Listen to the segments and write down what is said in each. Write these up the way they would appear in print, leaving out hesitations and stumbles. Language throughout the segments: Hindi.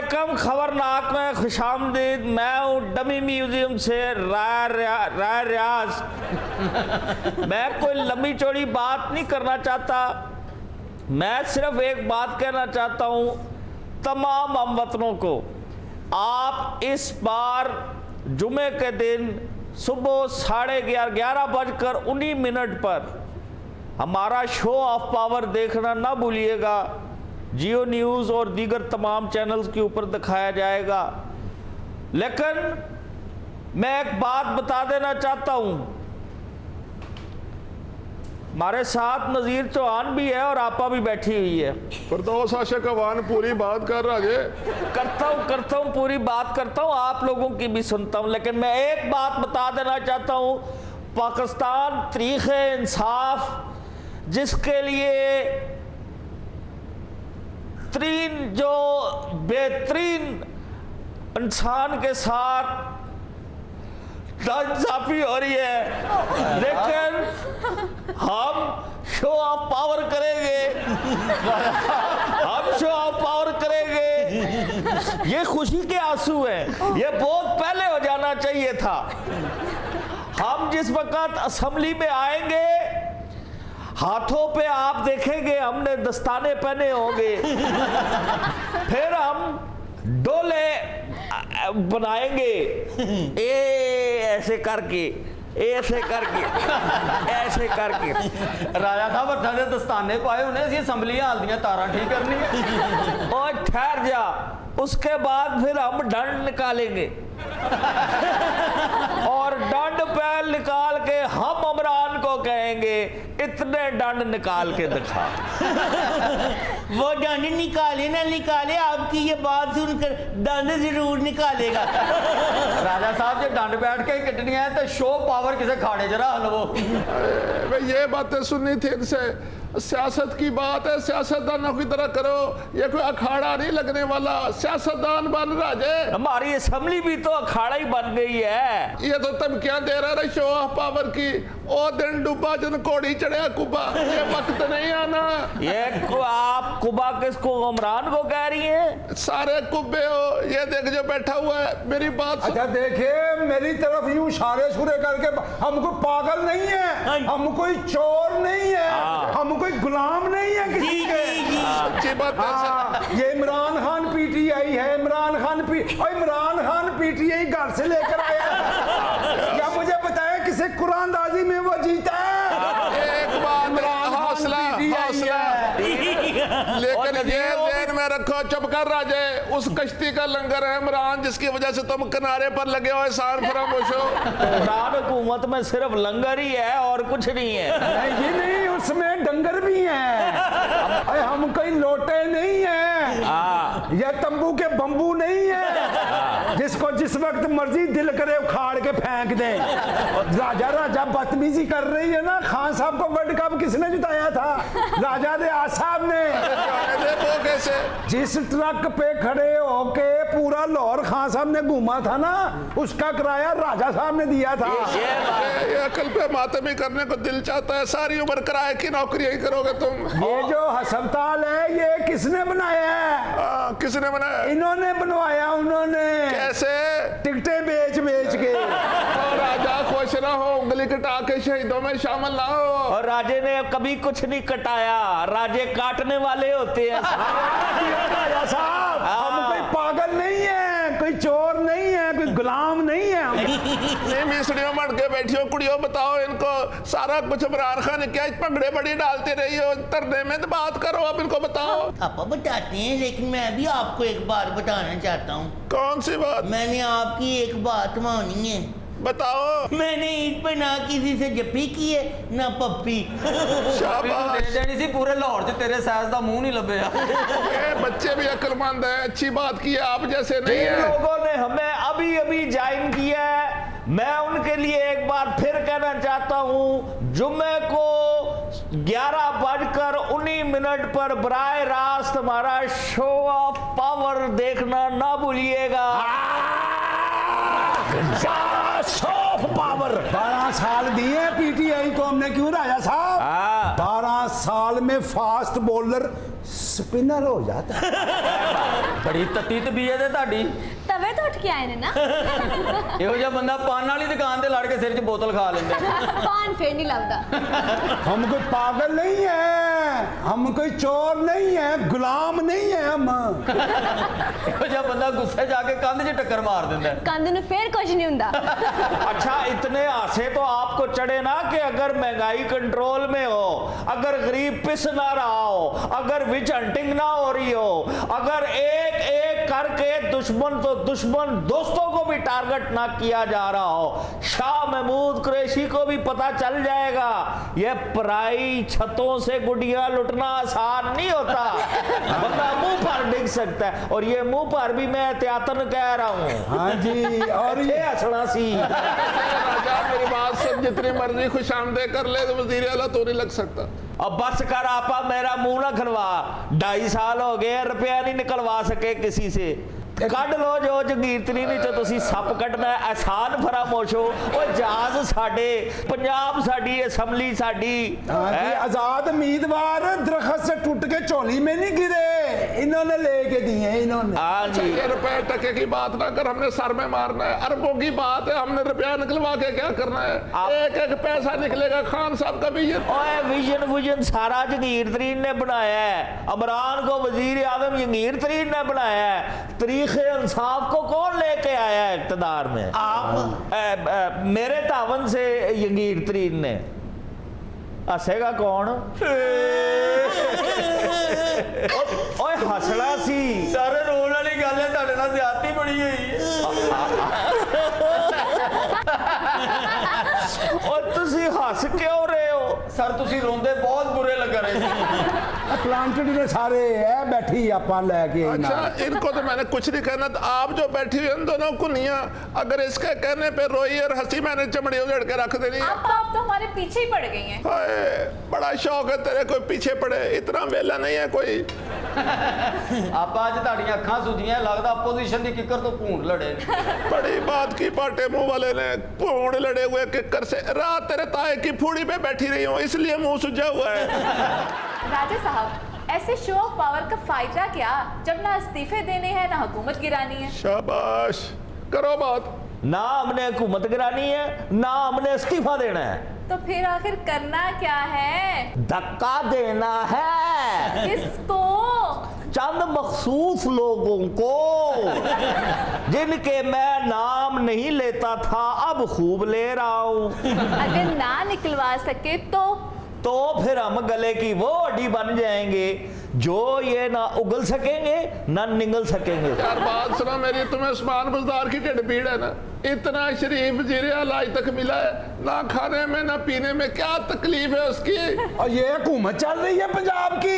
अस्सलामुअलैकुम, खबरनाक में खुशामदीद। मैं हूँ डमी म्यूजियम से राय रियाज। मैं कोई लंबी चौड़ी बात नहीं करना चाहता, मैं सिर्फ एक बात कहना चाहता हूँ तमाम हमवतनों को। आप इस बार जुमे के दिन सुबह 11:30 पर हमारा शो ऑफ पावर देखना ना भूलिएगा। जियो न्यूज़ और दीगर तमाम चैनल्स के ऊपर दिखाया जाएगा। लेकिन मैं एक बात बता देना चाहता हूँ, हमारे साथ नज़ीर चौहान भी है और आपा भी बैठी हुई है। फिरदौस आशिक अवान पूरी बात कर राजे। करता हूँ पूरी बात करता हूँ, आप लोगों की भी सुनता हूँ। लेकिन मैं एक बात बता देना चाहता हूँ, पाकिस्तान तरीक़े-ए-इंसाफ जिसके लिए जो बेहतरीन इंसान के साथ नाइंसाफी हो रही है, लेकिन हम शो ऑफ पावर करेंगे, हम शो ऑफ पावर करेंगे। ये खुशी के आंसू हैं, ये बहुत पहले हो जाना चाहिए था। हम जिस वक्त असेंबली में आएंगे, हाथों पे आप देखेंगे हमने दस्ताने पहने होंगे, फिर हम डोले बनाएंगे ऐसे करके, ऐसे करके, ऐसे करके। राजा साहब अठाने दस्ताने पाए उन्हें असम्बली हाल दियां तारा ठीक करनी है। और ठहर जा, उसके बाद फिर हम डंड निकालेंगे और डंड पैर निकाल के हम इमरान को कहेंगे इतने डंड निकाल के दिखा। वो डंड निकाले ना निकाले, आपकी ये बात सुनकर डंड जरूर निकालेगा। राजा साहब जो डंड बैठ के कटनी है तो शो पावर किसे खाड़े जरा हलवो। भाई ये बातें सुननी थी इनसे। सियासत की बात है, सियासतदानों की तरह करो, ये कोई अखाड़ा नहीं लगने वाला। सियासतदान बन राजे। हमारी असेंबली भी तो अखाड़ा ही बन गई है। ये तो तुम क्या दे रहे शो ऑफ पावर की। ओ दिन डूबा जन कोड़ी चढ़िया कुबा, ये वक्त नहीं आना। ये आप कुबा किसको, इमरान को कह रही हैं? सारे कुब्बे हो, ये देख जो बैठा हुआ है, मेरी बात अच्छा देखिए मेरी तरफ यूं इशारे शुरे करके, हम कोई पागल नहीं है, हम कोई चोर नहीं है, हम कोई गुलाम नहीं है किसी के। अच्छी बात है। ये इमरान खान पीटीआई है, इमरान खान पीटीआई घर से लेकर आया है। या मुझे बताया किसी कुरानदाजी में वो जीता है। एक बात, हौसला लेकिन ये ध्यान में रखो, चुप कर राजे। उस कश्ती का लंगर है इमरान, जिसकी वजह से तुम किनारे पर लगे हो, एहसान फरामोश हो। इमरान हुकूमत में सिर्फ लंगर ही है और कुछ नहीं है। नहीं नहीं, उसमें डंगर भी हैं। अरे हम कोई लोटे नहीं है, ये तंबू के बम्बू नहीं है जिसको जिस वक्त मर्जी दिल करे उखाड़ के फेंक दे। राजा बदतमीजी कर रही है ना। खान साहब को वर्ल्ड कप किसने जिताया था? राजा रियाज साहब ने। देखो कैसे जिस ट्रक पे खड़े होके पूरा लाहौर खान साहब ने घूमा था ना, उसका किराया राजा साहब ने दिया था। ये अकल पे मातमी करने को दिल चाहता है। सारी उम्र किराए की नौकरी ही करोगे तुम। ये जो अस्पताल है ये किसने बनाया है? किसने बनाया? इन्होंने बनवाया। उन्होंने कैसे? टिकटें बेच के। राजा खुश ना हो, उंगली कटा के शहीदों में शामिल ना हो। और राजे ने कभी कुछ नहीं कटाया, राजे काटने वाले होते हैं। राजा साहब हम कोई पागल नहीं है, कोई चोर नहीं है, कोई गुलाम नहीं है। नहीं मिसड़ियों मर के बैठी हो कुड़ियों, बताओ इनको सारा कुछ इमरान खान ने क्या पगड़े बड़ी डालते रही हो तरने में, तो बात करो अब इनको बताओ। पापा बताते हैं, लेकिन मैं भी आपको एक बात बताना चाहता हूँ। कौन सी बात? मैंने आपकी एक बात मानी है। बताओ। मैंने ईद पे ना किसी से जप्पी की है ना पप्पी। शाबाश। दे देनी सी, पूरे लाहौर च तेरे साइज दा मुंह नहीं लभे। ये बच्चे भी अक्लमंद है, अच्छी बात की है, आप जैसे नहीं जिन है। लोगों ने हमें अभी ज्वाइन किया है, मैं उनके लिए एक बार फिर कहना चाहता हूं, जुम्मे को 11:19 पर बराह रास्त हमारा शो ऑफ पावर देखना ना भूलिएगा। Show off power. पावर 12 साल दिए पीटीआई को हमने, क्यों राजा साहब? हाँ। 12 साल में फास्ट बॉलर स्पिनर हो जाता है। बड़ी तत्ती तबीयत है ਤੁਹਾਡੀ। तवे तो उठ के आए ने ना। ਇਹੋ ਜਿਹਾ ਬੰਦਾ ਪਾਨ ਵਾਲੀ ਦੁਕਾਨ ਤੇ ਲੜ ਕੇ ਸਿਰ 'ਚ ਬੋਤਲ ਖਾ ਲੈਂਦਾ। पान फिर नहीं लगता। हम कोई पागल नहीं है, हम कोई चोर नहीं है, गुलाम नहीं है हम। ਇਹੋ ਜਿਹਾ ਬੰਦਾ ਗੁੱਸੇ ਜਾ ਕੇ ਕੰਧ 'ਚ टक्कर मार ਦਿੰਦਾ। कंध नु फिर कुछ नहीं हुंदा। अच्छा, इतने आसे तो आपको चढ़े ना कि अगर महंगाई कंट्रोल में हो, अगर गरीब पिस ना रहा हो, अगर विच हंटिंग ना हो रही हो, अगर एक एक करके दुश्मन तो दुश्मन दोस्तों को भी टारगेट ना किया जा रहा हो, शाह महमूद कुरैशी को भी पता चल जाएगा ये पराई छतों से गुड़िया लुटना आसान नहीं होता। बंदा मुंह पर डिग सकता है, और ये मुंह पर भी मैं एहतियातन कह रहा हूँ। हाँ जी, और ये हंसना सी। राजा मेरी बात सुन, जितनी मर्जी खुश आमदे कर ले, तो वजीर आला तो नहीं लग सकता। अब बस कर आपा, मेरा मुंह ना खलवा। 2.5 साल हो गए, रुपया नहीं निकलवा सके किसी से। ਕੱਢ ਲੋ ਜੋ ਜਗੀਰ ਤਰੀਨ ਵਿੱਚੋਂ ਤੁਸੀਂ ਸੱਪ ਕੱਢਣਾ ਹੈ, ਆਸਾਨ ਫਰਾਮੋਸ਼ੋ। ਉਹ ਜਹਾਜ਼ ਸਾਡੇ, ਪੰਜਾਬ ਸਾਡੀ, ਅਸੈਂਬਲੀ ਸਾਡੀ। हाँ जी, आजाद उम्मीदवार दरख्त से टूट के चोली में नहीं गिरे, इन्होंने लेके दिए इन्होंने। हाँ जी, ये रुपए टके की बात ना कर, हमने सर में मारना है। अरबों की बात है, हमने रुपया निकलवा के क्या करना है? एक एक पैसा निकलेगा। खान साहब का विजन, ओए विजन सारा जगीर तरीन ने बनाया है। इमरान को वजीर आजम जगीर तरीन ने बनाया है। तरीके इंसाफ को कौन लेके आया है इक़्तिदार में? आप। मेरे तावन से जगीर तरीन ने। हसेगा कौन? ओए हसना सी। ਸਾਰੇ ਰੋਣ ਵਾਲੀ ਗੱਲ ਹੈ, ਤੁਹਾਡੇ ਨਾਲ ਜ਼ਿਆਦਤੀ ਬੜੀ ਹੋਈ ਹੈ। और तुसी हस क्यों रहे हो? ਸਰ ਤੁਸੀਂ ਰੋਂਦੇ ਬਹੁਤ ਬੁਰੇ ਲੱਗ ਰਹੇ ਜੀ। प्लांटेड ने सारे है बैठी आपा लेके अच्छा इनको तो मैंने कुछ नहीं कहना। तो आप जो बैठी हुई इन दोनों कुनिया, अगर इसके कहने पे रोई और हंसी, मैंने चमड़ी उजड़ के रख देनी है। आप तो हमारे पीछे ही पड़ गई हैं। हाय, बड़ा शौक है तेरे कोई पीछे पड़े, इतना वेला नहीं है कोई। ਆਪਾਂ ਅੱਜ ਤੁਹਾਡੀਆਂ ਅੱਖਾਂ ਸੁਝੀਆਂ, ਲੱਗਦਾ ਆਪੋਜੀਸ਼ਨ ਦੀ ਕਿੱਕਰ ਤੋਂ ਭੂੰਡ ਲੜੇ ਨੇ। बड़ी बात की पाटे मुंह वाले ने भूड लड़े हुए किक्कर से। रात तेरे ताए की फूड़ी पे बैठी रही हूँ, इसलिए मुंह सुझा हुआ है। राजा साहब, ऐसे शो ऑफ पावर का फायदा क्या, जब ना इस्तीफे देने हैं ना हुकूमत गिरानी है। शाबाश, करो बात। ना हमने हुकूमत गिरानी है, ना हमने इस्तीफा देना है। तो फिर आखिर करना क्या है? धक्का देना है किसको? चंद मखसूस लोगों को, जिनके मैं नाम नहीं लेता था, अब खूब ले रहा हूं। अगर ना निकलवा सके तो फिर हम गले की वो अड्डी बन जाएंगे जो ये ना उगल सकेंगे ना निगल सकेंगे। यार बात सुनो मेरी, तुम्हें उस्मान बुजदार की ढिड पीड़ है ना? इतना शरीफ वज़ीर आला आज तक मिला है ना, खाने में ना पीने में, क्या तकलीफ है उसकी? और ये हुकूमत चल रही है पंजाब की,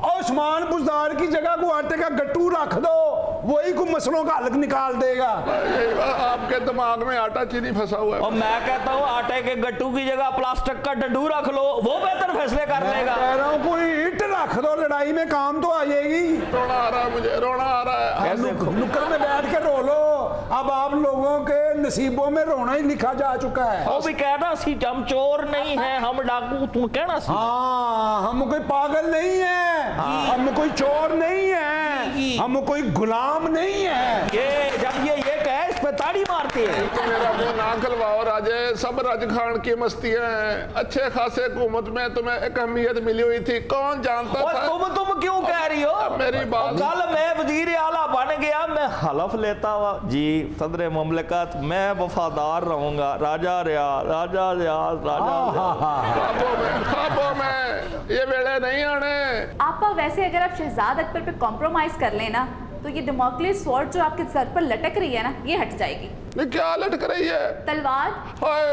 और उस्मान बुजदार की जगह को आटे का गट्टू रख दो, वही को मसलों का हल निकाल देगा। आपके दिमाग में आटा चीनी फंसा हुआ है। और मैं कहता हूँ आटे के गट्टू की जगह प्लास्टिक का डड्डू रख लो, वो बेहतर फैसले कर मैं लेगा। कह रहा हूँ कोई ईंट रख दो, लड़ाई में काम तो आ जाएगी। रोना आ रहा है मुझे, रोना आ रहा है। नुक्कड़ में बैठ के रो लो। अब आप लोगों के नसीबों में रोना ही लिखा जा चुका है। वो भी कहना सी हम चोर नहीं है, हम डाकू, तू कहना सी। हाँ, हम कोई पागल नहीं है, हम कोई चोर नहीं है, हम कोई गुलाम नहीं है। ये जब ये कहे इस पे ताड़ी मारती है। तो मेरा मुंह ना खलवाओ राजे, सब राज खान की मस्तियां हैं। अच्छे खासे हुकूमत में तुम्हें एक अहमियत मिली हुई थी, कौन जानता और था? तुम क्यों कह रही हो? मेरी बात, कल मैं वजीर आला बन गया, मैं हलफ लेता हुआ जी सदर मुमलिकत मैं वफादार रहूंगा, राजा रियाज, राजा रियाज, राजा ख्वाबों में ये वेले नहीं आने। आप वैसे अगर आप शहजाद अकबर पे कॉम्प्रोमाइज कर लेना, तो ये डेमोक्रेसी स्वॉर्ड जो आपके सर पर लटक रही है ना, ये हट जाएगी। नहीं क्या लटक रही है? तलवार। हाय,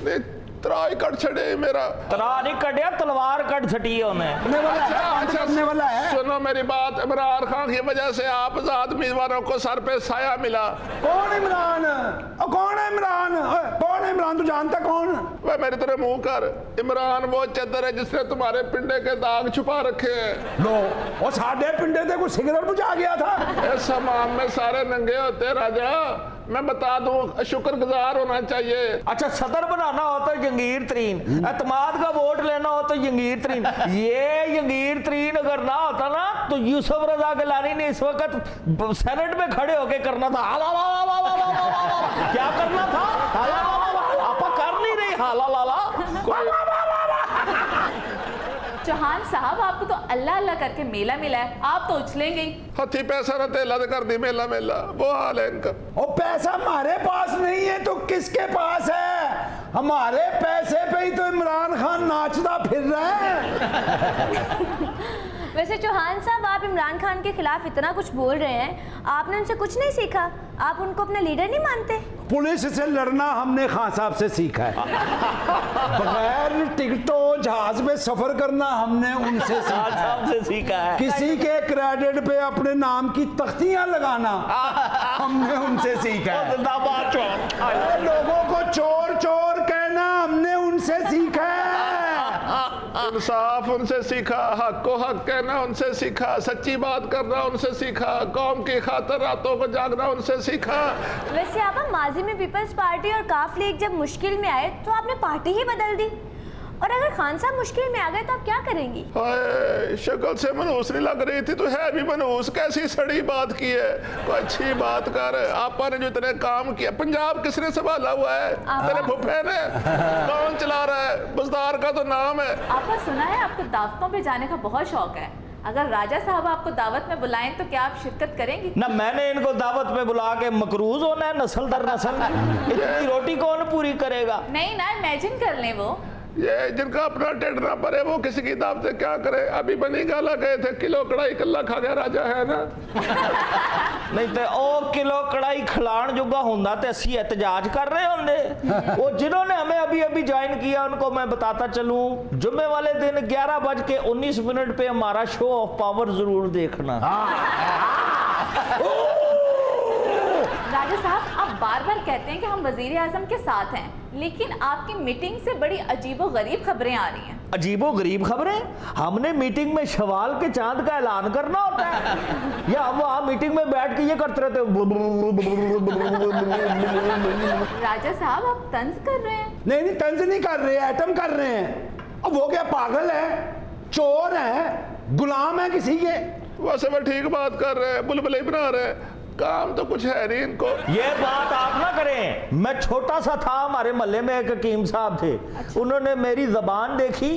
नहीं त्राई कट छड़े मेरा। तरा नहीं कटिया, तलवार कट छटी है उन्हें। करने वाला है। सुनो मेरी बात, इमरान खान की वजह से आप आजाद उम्मीदवारों को सर पे साया मिला। कौन इमरान? कौन है इमरान? कौन है इमरान? तू जानता कौन? वह मेरी तरह मुंह कर। इमरान वो चद्दर है जिसने तुम्हारे पिंडे के दाग छुपा रखे हैं। लो, वो साढ़े पिंडे थे, कोई सिगरेट बुझा गया था। इस समाम में सारे नंगे होते राजा, मैं बता दूं, शुक्रगुजार होना चाहिए। अच्छा, सदर बनाना हो तो जंगीर तरीन, एतमाद का वोट लेना हो तो जंगीर तरीन। ये जंगीर तरीन अगर ना होता ना तो यूसुफ रजा गिलानी ने इस वक्त सेनेट में खड़े होके करना था क्या करना था, आपा कर नहीं रही हाला लाला। चौहान साहब, आपको तो अल्लाह अल्लाह करके मेला मिला है, आप तो उछलेंगे ही। हथी पैसा न तेला तो कर दी मेला मेला, वो हाल है इनका। और पैसा हमारे पास नहीं है तो किसके पास है? हमारे पैसे पे ही तो इमरान खान नाचता फिर रहा है। वैसे चौहान साहब, आप इमरान खान के खिलाफ इतना कुछ बोल रहे हैं, आपने उनसे कुछ नहीं सीखा? आप उनको अपना लीडर नहीं मानते? पुलिस से लड़ना हमने खान साहब से सीखा है। बगैर टिकटों जहाज में सफर करना हमने उनसे सीखा है। किसी के क्रेडिट पे अपने नाम की तख्तियां लगाना हमने उनसे सीखा है। लोगों को चोर चोर कहना हमने उनसे सीखा है। इंसाफ उनसे सीखा, हक को हक कहना उनसे सीखा, सच्ची बात करना उनसे सीखा, कौम की खातिर रातों को जागना उनसे सीखा। वैसे आप माजी में पीपल्स पार्टी और काफ लीग जब मुश्किल में आए तो आपने पार्टी ही बदल दी, और अगर खान साहब मुश्किल में आ गए तो आप क्या करेंगी? हाय, शक्ल से मनहूस नहीं लग रही थी तो है भी मनहूस। कैसी सड़ी बात की है, कोई अच्छी बात कर। आपा ने जो इतने काम किया, पंजाब किसने संभाला हुआ है? तेरे फुफे ने। कौन चला रहा है? बजदार का तो नाम है। आपने सुना है आपको दावतों पे जाने का बहुत शौक है, अगर राजा साहब आपको दावत में बुलाएं तो क्या आप शिरकत करेंगी? ना मैंने इनको दावत में बुला के मकरूज होना है नस्ल दर नस्ल। इतनी रोटी कौन पूरी करेगा? नहीं ना, इमेजिन कर लें वो। ये जिनका अपना टेढ़ ना पड़े वो किसी की दावत से क्या करे। अभी बनी गाला गए थे, किलो कढ़ाई कल्ला खा गया राजा है ना। नहीं तो ओ किलो कढ़ाई खिलान जुगा होंदा ते असी एहतजाज कर रहे होंगे। वो जिन्होंने हमें अभी अभी ज्वाइन किया उनको मैं बताता चलूं, जुम्मे वाले दिन 11:19 पे हमारा शो ऑफ पावर जरूर देखना। राजा साहब, आप बार बार कहते हैं कि हम वजीर आजम के साथ हैं, लेकिन आपकी मीटिंग से बड़ी अजीबो गरीब खबरें आ रही हैं। अजीबो गरीब खबरें? हमने मीटिंग में शवाल के चांद का ऐलान करना होता है या हम वहाँ मीटिंग में बैठ के ये करते रहते? राजा साहब, आप तंज कर रहे हैं। नहीं नहीं, तंज नहीं कर रहे, एटम कर रहे हैं। अब वो क्या पागल है, चोर है, गुलाम है किसी के? वैसे वो ठीक बात कर रहे हैं, बुलबुल ही बना रहे हैं, काम तो कुछ है नहीं इनको। ये बात आप ना करें। मैं छोटा सा था, हमारे मोहल्ले में एक हकीम साहब थे। उन्होंने मेरी जबान देखी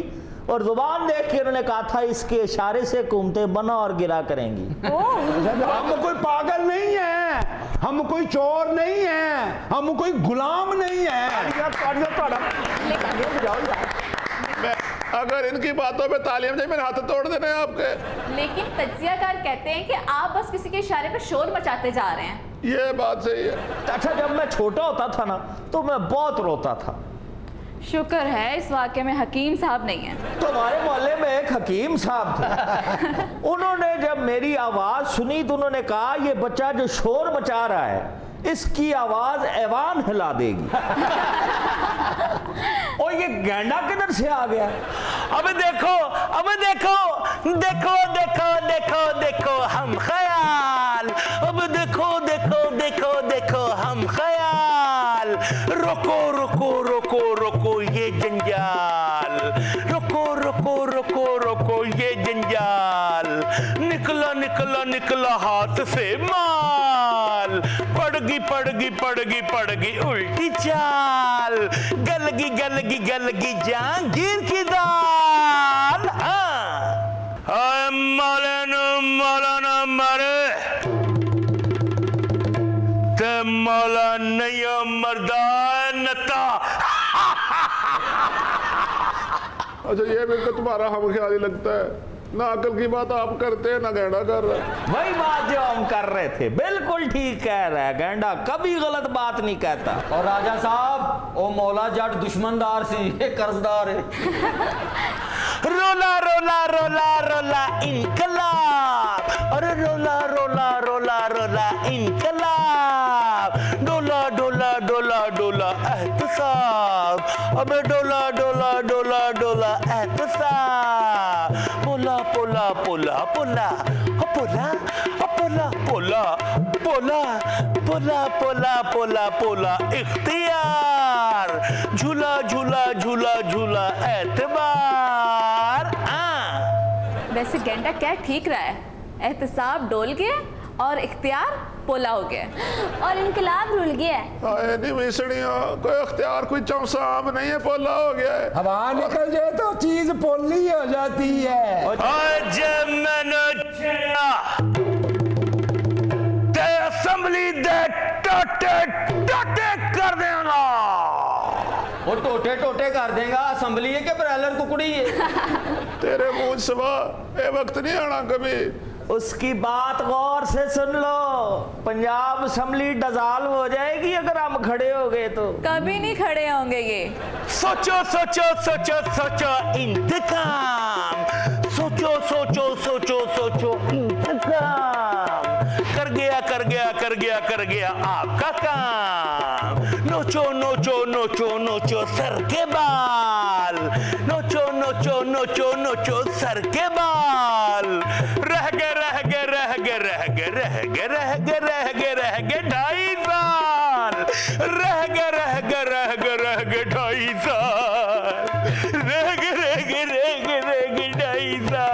और जुबान देख के उन्होंने कहा था इसके इशारे से हुकूमतें बना और गिरा करेंगी। हम कोई पागल नहीं है, हम कोई चोर नहीं है, हम कोई गुलाम नहीं है। अगर इनकी बातों पे तालीम जाए मेरे हाथ तोड़ देने हैं आपके। लेकिन तज्जियाकार कहते हैं कि आप बस किसी के इशारे पर शोर मचाते जा रहे हैं। ये बात सही है। अच्छा, जब मैं छोटा होता था ना तो मैं बहुत रोता था। शुक्र है इस वाक़े में हकीम साहब नहीं है। तो हमारे मोहल्ले में एक हकीम साहब थे। उन्होंने जब मेरी आवाज सुनी तो उन्होंने कहा ये बच्चा जो शोर मचा रहा है इसकी आवाज ऐवान हिला देगी। और ये गैंडा किधर से आ गया? अब देखो देखो देखो देखो देखो हम ख्याल, अब देखो देखो देखो देखो हम ख्याल, रोको रोको रोको रोको ये जंजाल, रोको रोको रोको रोको ये जंजाल, निकला निकला निकला हाथ से माल, पड़गी पड़गी पड़गी पड़गी उल्टी चाल, गलगी गलगी गलगी जहांगीर की दाल। मौलाना मौलाना मारे ते मौलाना मर्दानता। अच्छा, ये भी तुम्हारा हम ख्याल ही लगता है। ना अकल की बात आप करते हैं ना गैंडा कर रहे हैं। वही बात जो हम कर रहे थे, बिल्कुल ठीक कह रहा है गैंडा, कभी गलत बात नहीं कहता। और राजा साहब, ओ मौला जट दुश्मनदार सी, ये कर्जदार है। रोला रोला रोला रोला इनकलाब, अरे रोला रोला रोला रोला इनकलाब, डोला डोला डोला डोला एहतसाब, अबे डोला डोला डोला डोला एहतसाब, पोला पोला पोला पोला पोला पोला पोला पोला पोला पोला पोला पोला इख्तियार, झूला झूला झूला झूला एतबार। वैसे गेंडा क्या ठीक रहा है, एहतसाब डोल गया और इख्तियार पोला हो गया और इनकलाब रुल गया है। आए नहीं मिसड़िया, कोई अख्तियार कोई चौसाब नहीं है, पोला हो गया है। हवा निकल जाए तो चीज पोली हो जाती है। जब मैंने चला ते असेंबली दे टोटे टोटे कर देगा। वो टोटे टोटे कर देगा, असम्बली है कि ब्रायलर कुकड़ी है? तेरे मुंह सवा ये वक्त नहीं आना कभी। उसकी बात गौर से सुन लो, पंजाब असम्बली डिसॉल्व हो जाएगी अगर हम खड़े हो गए तो। कभी नहीं खड़े होंगे ये। सोचो सोचो सोचो सोचो इंतकाम, सोचो सोचो सोचो सोचो इंतकाम। कर गया कर गया कर गया कर गया आपका काम। नोचो नोचो नोचो नोचो सर के बाल, नोचो नोचो नोचो नोचो सर के बाल। रह गए रह गए रह गए रह गए रह गए रह गए रह गए रह गए 2.5 साल, रह गए रह गए रह गए रह गए 2.5 साल, रह गए रह गए रह गए रह गए 2.5 साल।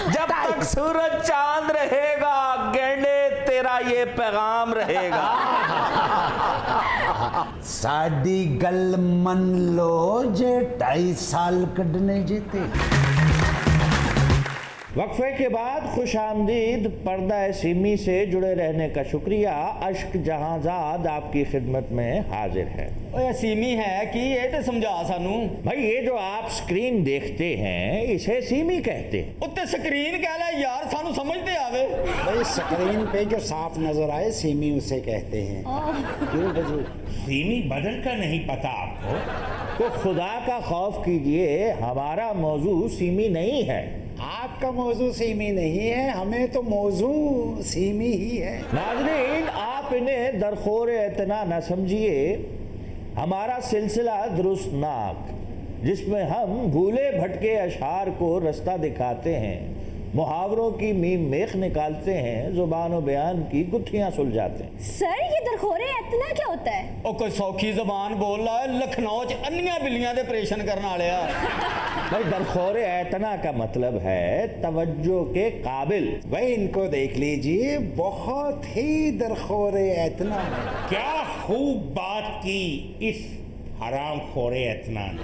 जब तक सूरज चांद रहेगा गेंडे तेरा ये पैगाम रहेगा। साडी गल मन लो जे 2.5 साल कढ़ने जेते। वक्फे के बाद खुश आमदीद, पर्दा सिमी से जुड़े रहने का शुक्रिया। अश्क जहांजाद आपकी खिदमत में हाजिर है। ओए सीमी है कि ये तो समझा सानू। भाई ये जो आप स्क्रीन देखते हैं इसे सीमी कहते हैं। उत्ते स्क्रीन कह ले यार, सानू समझते आवे। भाई स्क्रीन पे जो साफ नजर आए सीमी उसे कहते हैं। क्यों बजू? सीमी बदल का नहीं पता आपको? तो खुदा का खौफ कीजिए, हमारा मौजू सीमी नहीं है। आपका मौजू सीमी नहीं है, हमें तो मौजू सीमी ही है। नाज़रीन, आप इन्हें दरखोर इतना न समझिए। हमारा सिलसिला दुरुस्तनाक, जिसमें हम भूले भटके अशार को रास्ता दिखाते हैं, मुहावरों की मीम मेख निकालते हैं, जुबान व बयान की गुत्थियां सुलझाते हैं। सर ये दरखोरे इतना क्या होता है? ओ कोई सौखी जबान बोल रहा है, लखनऊ च अन्नियां बिल्लियां दे ऑपरेशन करने वाले आ। भाई दरखोर एतना का मतलब है तवज्जो के काबिल। भाई इनको देख लीजिए, बहुत ही दरखोरे इतना। क्या खूब बात की इस हराम खोरे इतना ने।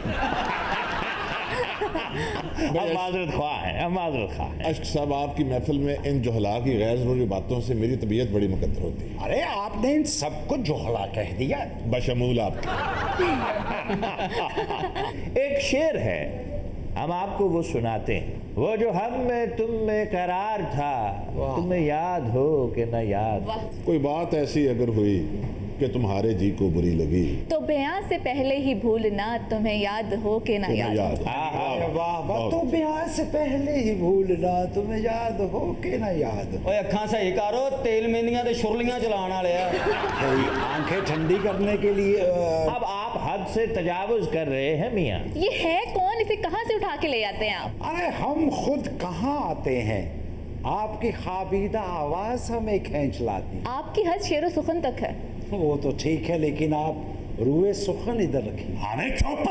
हम माजरत ख्वाह हैं, हम माजरत ख्वाह हैं। अश्क साहब, आपकी महफिल में इन जोहला की गैर जरूरी बातों से मेरी तबीयत बड़ी मुकद्दर होती है। अरे आपने इन सबको जोहला कह दिया। बशमूल आपके। एक शेर है, हम आपको वो सुनाते हैं। वो जो हम में तुम में करार था, तुम्हें याद हो कि न याद। कोई बात ऐसी अगर हुई कि तुम्हारे जी को बुरी लगी, तो बयां से पहले ही भूलना, तुम्हें याद हो कि ना याद हो। वाह वाह, तो ब्याह से पहले ही भूलना, तुम्हें याद हो कि ना याद। ओए अखां सही करो, तेल मेहंदियां ते शुरलियां चलाने वाले आ। आंखें ठंडी करने के लिए अब आप हद से तजावुज कर रहे हैं मियाँ। ये है कौन, इसे कहाँ से उठा के ले आते हैं आप? अरे हम खुद कहाँ आते हैं, आपकी खाबीदा आवाज हमें खींच लाती। आपकी हद शेरो सुखन तक है। वो तो ठीक है, लेकिन आप रूए सुखन इधर रखिए। अरे चुप!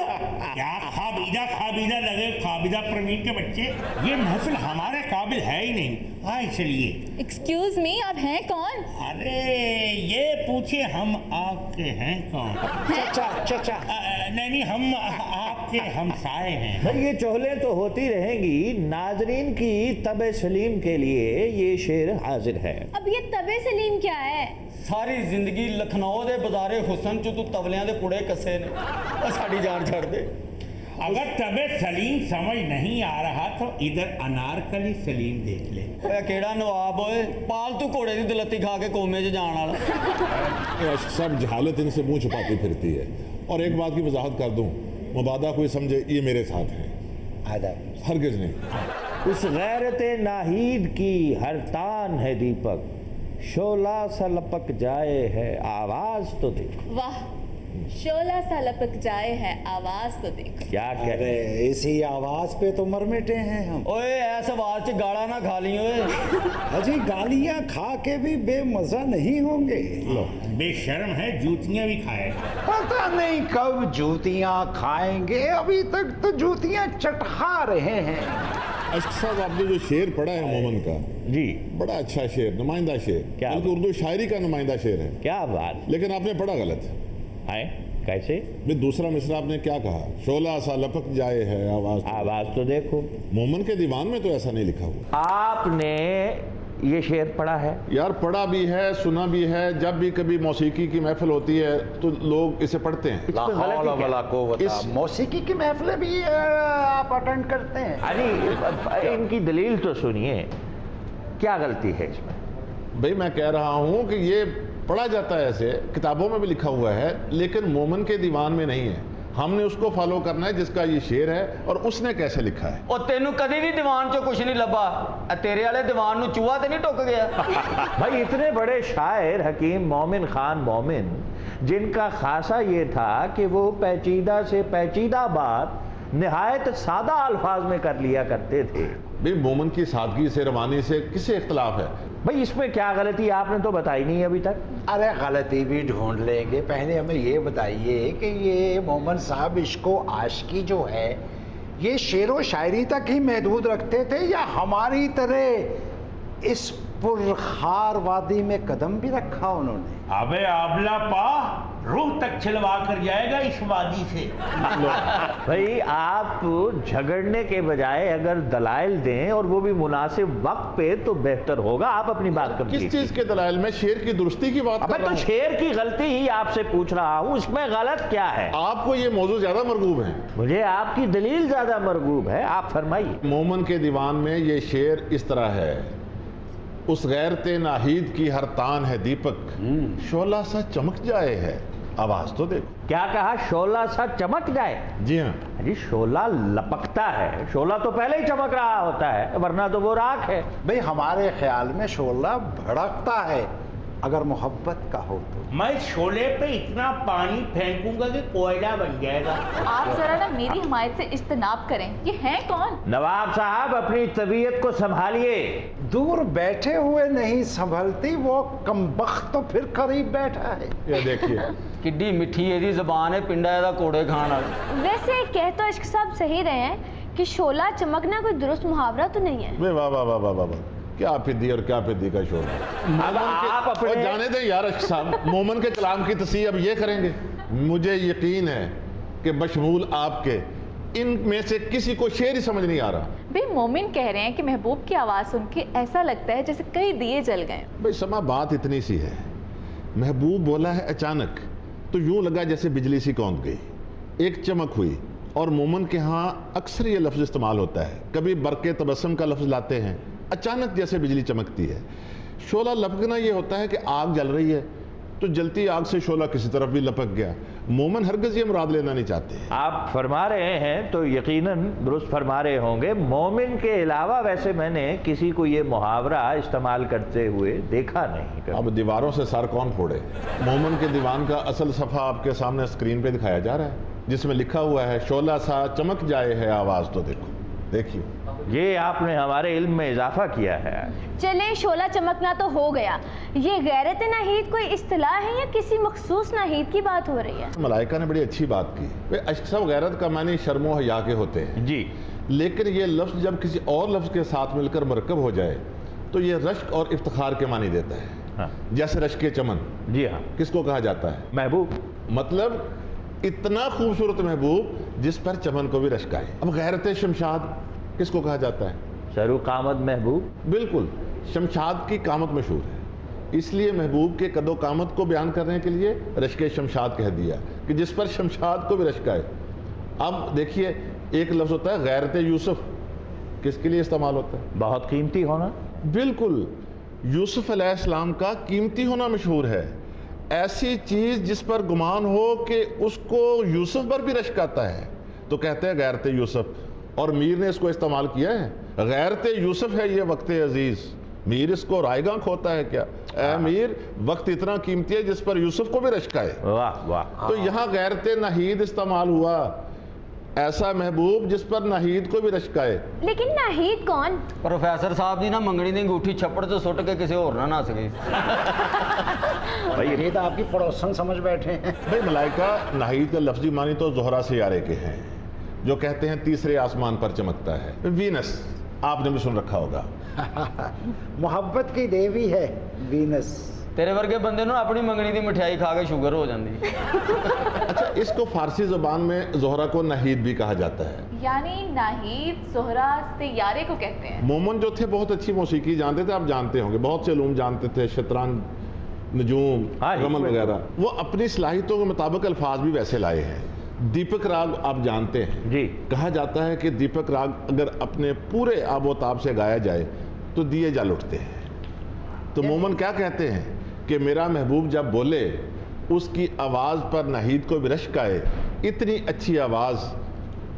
क्या खाबीदा खाबीदा लगे, खाबीदा प्रवीण के बच्चे। ये महफिल हमारे काबिल है ही नहीं। हाँ, इसलिए एक्सक्यूज मी, आप हैं कौन? अरे ये पूछे हम आपके हैं कौन? चचा चचा। नहीं नहीं, हम आपके हमसाए हैं। भाई ये चोहले तो होती रहेंगी। नाजरीन की तबे सलीम के लिए ये शेर हाजिर है। अब ये तबे सलीम क्या है? सारी जिंदगी लखनऊ दे बाजारे हुसन च तू तबलियां दे पुड़े कसे ने। ओ साडी जान छड़ दे। अगर तबे सलीम समझ नहीं आ रहा तो इधर अनारकली सलीम देख ले। ओए केड़ा नवाब ओए, पालतू घोड़े दी दलत्ती खा के कोमे च जान वाला। अश्क साहब, जहालत इनसे मुंह छुपाती फिरती है। और एक बात की वजाहत कर दूं, मुबादा कोई समझे ये मेरे साथ है, हरगिज नहीं। उस गैरत नाहीद की हर तान है दीपक, शोला सा लपक जाए है आवाज तो दे। वाह, शोला सा लपक जाए है आवाज तो देखो। क्या कह अरे इसी आवाज पे तो मर मिटे हैं हम। ओए ऐसा आवाज च गाला ना खा ली ओए। अजी गालियां खा के भी बेमजा नहीं होंगे। लो, बेशर्म है, जूतियां भी खाए। पता नहीं कब जूतियां खाएंगे, अभी तक तो जूतियां चटखा रहे हैं। अश्क साहब, आपने जो शेर पढ़ा है मोमन का, जी, बड़ा अच्छा शेर, नुमाइंदा शेर, क्या बल्कि उर्दू शायरी का नुमाइंदा शेर है, क्या बात लेकिन आपने पढ़ा गलत है। कैसे? भी दूसरा मिसरा आपने क्या कहा, शोला सा लपक जाए है आवाज। आवाज तो देखो। मोमन के दीवान में तो ऐसा नहीं लिखा हुआ। आपने ये शेर पढ़ा है? यार पढ़ा भी है, सुना भी है। जब भी कभी मौसीकी की महफिल होती है तो लोग इसे पढ़ते हैं। इसमें गलती क्या? मौसीकी की महफिलें भी आप अटेंड करते हैं? अरे इनकी दलील तो सुनिए, क्या गलती है इसमें? भाई मैं कह रहा हूँ कि ये पढ़ा जाता है, ऐसे किताबों में भी लिखा हुआ है, लेकिन मोमन के दीवान में नहीं है। हमने उसको फॉलो करना है जिसका ये शेर है और उसने कैसे लिखा है। ਉਹ ਤੈਨੂੰ ਕਦੀ ਵੀ ਦੀਵਾਨ 'ਚੋਂ ਕੁਝ ਨਹੀਂ ਲੱਭਾ। ਆ ਤੇਰੇ ਵਾਲੇ ਦੀਵਾਨ ਨੂੰ ਚੂਹਾ ਤੇ ਨਹੀਂ ਟੁੱਕ ਗਿਆ। भाई इतने बड़े शायर हकीम मोमिन खान मोमिन, जिनका खासा ये था कि वो पेचीदा से पेचीदा बात निहायत सादा अल्फाज में कर लिया करते थे। भाई मोमन की सादगी से, रवानी से किसे इख्तलाफ है? भाई इसमें क्या गलती आपने तो बताई नहीं अभी तक। अरे गलती भी ढूंढ लेंगे, पहले हमें ये बताइए कि ये मोहम्मद साहब इश्को आशिकी जो है ये शेरो शायरी तक ही महदूद रखते थे या हमारी तरह इस पुरखार वादी में कदम भी रखा उन्होंने? अबे आबला पा, रूह तक छिलवा कर जाएगा इस वादी से। भाई आप झगड़ने के बजाय अगर दलाइल दें और वो भी मुनासिब वक्त पे तो बेहतर होगा। आप अपनी बात कर किस चीज के दलाइल में? शेर की दुरुस्ती की बात कर अबे रहा तो हूं। शेर की गलती ही आपसे पूछ रहा हूँ, इसमें गलत क्या है? आपको ये मौजूद ज्यादा मरगूब है। मुझे आपकी दलील ज्यादा मरगूब है, आप फरमाइए। मोमन के दीवान में ये शेर इस तरह है, उस गैरते नाहीद की हर तान है दीपक, शोला सा चमक जाए है आवाज तो देखो। क्या कहा? शोला सा चमक जाए? जी हाँ। अरे शोला लपकता है, शोला तो पहले ही चमक रहा होता है, वरना तो वो राख है। भाई हमारे ख्याल में शोला भड़कता है अगर मोहब्बत का हो तो। मैं शोले पे इतना पानी फेंकूंगा कि कोयला बन जाएगा। आप जरा ना मेरी हिमायत से इज्तनाब करें। ये हैं कौन? नवाब साहब अपनी तबीयत को संभालिए। दूर बैठे हुए नहीं संभलती, वो कमबख्त तो फिर करीब बैठा है। ये देखिए ਕਿੱਡੀ ਮਿੱਠੀ ਇਹਦੀ ਜ਼ਬਾਨ ਹੈ, ਪਿੰਡਾ ਇਹਦਾ ਕੋੜੇ ਖਾਣ ਵਾਲੀ। वैसे कह तो इश्क साहब सही रहे हैं कि शोला चमकना कोई दुरुस्त मुहावरा तो नहीं है। वाह वाह वाह वाह वाह, क्या फिद्दी और क्या फिद्दी का शोर। अब आप और अपने जाने दें यार अश्क साहब, मोमन के कलाम की तस्वीर अब ये करेंगे। मुझे यकीन है कि बशमूल आपके इनमें से किसी को शेर ही समझ नहीं आ रहा। भाई मोमिन कह रहे हैं कि महबूब की आवाज सुन के ऐसा लगता है जैसे कई दिए जल गए। भाई समा बात इतनी सी है, महबूब बोला है अचानक तो यूं लगा जैसे बिजली सी कौंध गई, एक चमक हुई। और मोमन के यहाँ अक्सर ये लफ्ज़ इस्तेमाल होता है, कभी बरके तबस्सुम का लफ्ज़ लाते हैं, अचानक जैसे बिजली चमकती है। शोला लपकना ये होता है कि आग जल रही है तो जलती आग से शोला किसी तरफ भी लपक गया। मोमन हरगिज़ ये मुराद लेना नहीं चाहते। आप फरमा रहे हैं तो यकीनन दुरुस्त फरमा रहे होंगे। मोमिन के अलावा वैसे मैंने किसी को ये मुहावरा इस्तेमाल करते हुए देखा नहीं कभी। अब दीवारों से सर कौन फोड़े। मोमन के दीवान का असल सफ़ा आपके सामने स्क्रीन पे दिखाया जा रहा है, जिसमें लिखा हुआ है शोला सा चमक जाए है आवाज़ तो देखो। देखिए ये आपने हमारे इल्म में इजाफा किया है। चले शोला चमकना तो हो गया, ये गैरत नाहीद कोई इस्तिलाह है या किसी मखसूस नाहीद की बात हो रही है? मलाइका ने बड़ी अच्छी बात की। वे अश्क साहब, गैरत का मानी शर्मो हया के होते हैं जी, लेकिन ये लफ्ज़ जब किसी और लफ्ज़ के साथ मिलकर मरकब हो जाए तो ये रश्क और इफ्तिखार के मानी देता है। हाँ। जैसे रश्क चमन जी हाँ, किसको कहा जाता है? महबूब। मतलब इतना खूबसूरत महबूब जिस पर चमन को भी रश्क आए। अब गैरत शमशाद किसको कहा जाता है? शरू कामत महबूब। बिल्कुल, शमशाद की कामत मशहूर है, इसलिए महबूब के कदो कामत को बयान करने के लिए रश्क शमशाद कह दिया कि जिस पर शमशाद को भी रश्क आए। अब देखिए एक लफ्ज़ होता है गैरत यूसुफ, किसके लिए इस्तेमाल होता है? बहुत कीमती होना। बिल्कुल, यूसुफ अलैहिस्सलाम का कीमती होना मशहूर है। ऐसी चीज़ जिस पर गुमान हो कि उसको यूसुफ पर भी रश्क आता है तो कहते हैं गैरत यूसुफ। और मीर ने इसको इस्तेमाल किया है, गैरत यूसुफ है ये वक्त अजीज़, मीर इसको रायगा खोता है क्या? ऐ मीर, वक्त इतना कीमती है जिस पर यूसुफ को भी रश्काए। वाह वाह। तो यहाँ गैरते नाहीद इस्तेमाल हुआ, ऐसा महबूब जिस पर नाहीद को भी रश्काए। लेकिन नाहीद कौन? प्रोफेसर साहब दी ना मंगनी दी अंगूठी छप्पड़ तो सुट के किसी और ना नस गई। भाई ये तो आपकी पड़ोसन समझ बैठे हैं। भाई मलाइका नाहीद का लफ्जी मानी तो जोहरा सियारे के हैं, जो कहते हैं तीसरे आसमान पर चमकता है। वीनस आपने भी सुन रखा होगा। मोहब्बत की देवी है वीनस। तेरे वर्गे बंदे नु अपनी मंगनी दी मिठाई खा के शुगर हो जाती। अच्छा, इसको फारसी जुबान में जोहरा को नाहीद भी कहा जाता है। यानी नाहीद जोहरा सियारे को कहते हैं। मोमन जो थे बहुत अच्छी मौसीकी जानते थे, आप जानते होंगे, बहुत से उलूम जानते थे, शतरंज, नजूम, हाँ जी, रमल वगैरह। वो अपनी सलाहियतों के मुताबिक अल्फाज भी वैसे लाए हैं। दीपक राग आप जानते हैं जी। कहा जाता है कि दीपक राग अगर अपने पूरे आबोताब से गाया जाए तो दिए जल उठते हैं। तो मोमन क्या कहते हैं कि मेरा महबूब जब बोले उसकी आवाज़ पर नाहीद को भी रश्क आए, इतनी अच्छी आवाज़